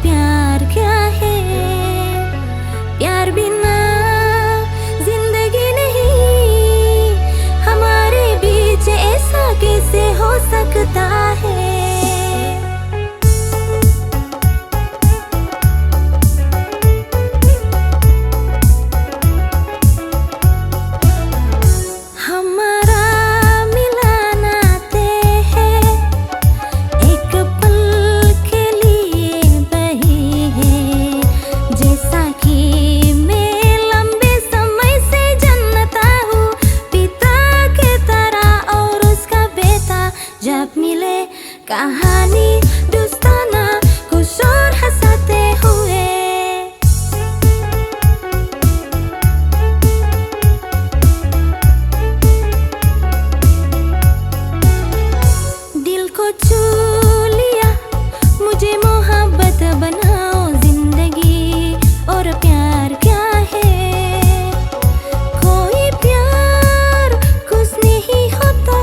प्यार क्या है। प्यार बिना जिंदगी नहीं, हमारे बीच ऐसा कैसे हो सकता है। कहानी दोस्ताना कुछ और हंसाते हुए, दिल को छू लिया मुझे मोहब्बत बनाओ जिंदगी। और प्यार क्या है, कोई प्यार कुछ नहीं होता,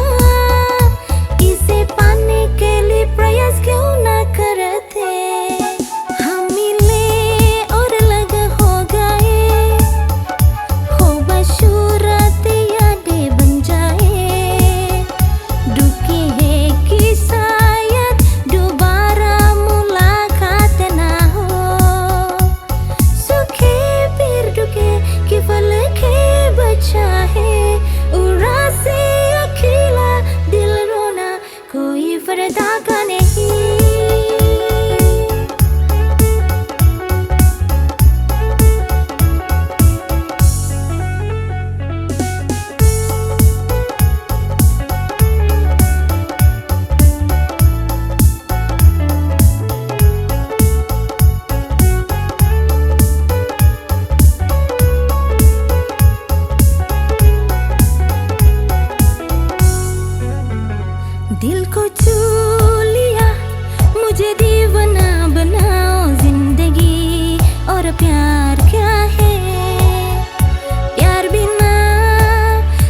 इसे पाने के लिए प्रयास क्यों ना करते। हम मिले और अलग हो गए, हो बशूरत यादें बन जाए। रुकी है कि शायद दोबारा मुलाकात ना हो, सुखे फिर दुखे कि पल के बचा है। उड़ा से अकेला दिल रोना कोई पर्दा का नहीं। दिल को छू लिया मुझे दीवाना बनाओ जिंदगी। और प्यार क्या है, प्यार बिना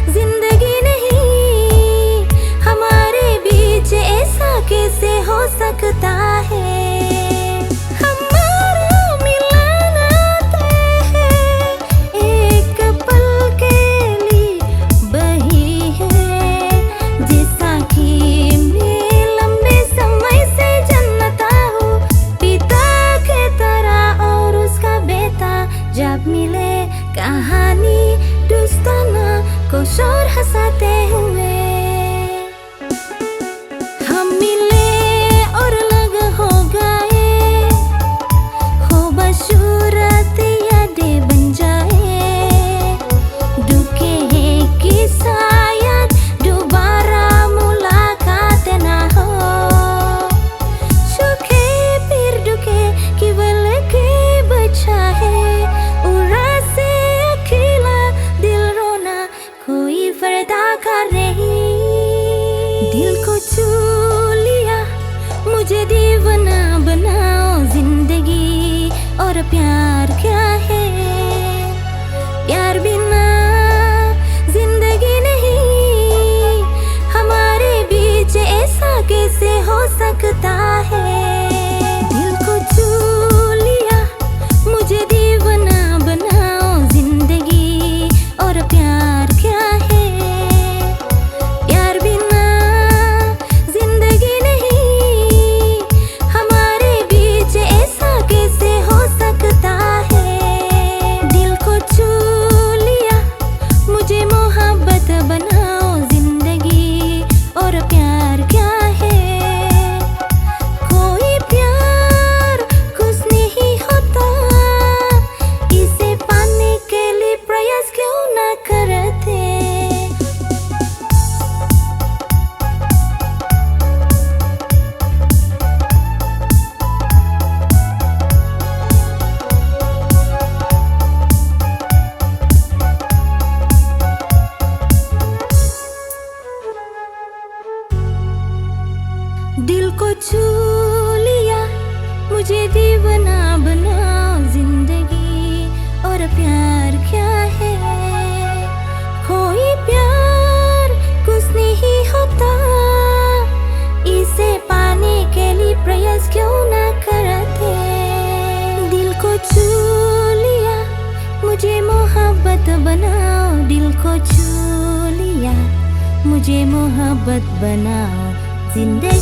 जिंदगी नहीं, हमारे बीच ऐसा कैसे हो सकता है। जब मिले कहानी दोस्ताना कुछ और हंसाते हुए, हम मिले और अलग हो गए, हो बशूरत यादें बन जाए। दुखे है कि शायद दोबारा मुलाकात ना हो, सुखे फिर दुखे केवल के बचा है। पर्दा कर रही, दिल को छू लिया मुझे दीवाना बनाओ जिंदगी। और प्यार क्या है, प्यार बिना जिंदगी नहीं, हमारे बीच ऐसा कैसे हो सकता है। दिल को छू लिया मुझे दीवाना बनाओ जिंदगी। और प्यार क्या है, बनाओ जिंदगी। और प्यार क्या है, कोई प्यार कुछ नहीं होता, इसे पाने के लिए प्रयास क्यों ना करते। दिल को छू लिया मुझे दीवाना बनाओ जिंदगी। और प्यार क्या है, कोई प्यार कुछ नहीं होता, इसे पाने के लिए प्रयास क्यों ना करते। को छू लिया, मुझे मोहब्बत बनाओ जिंदगी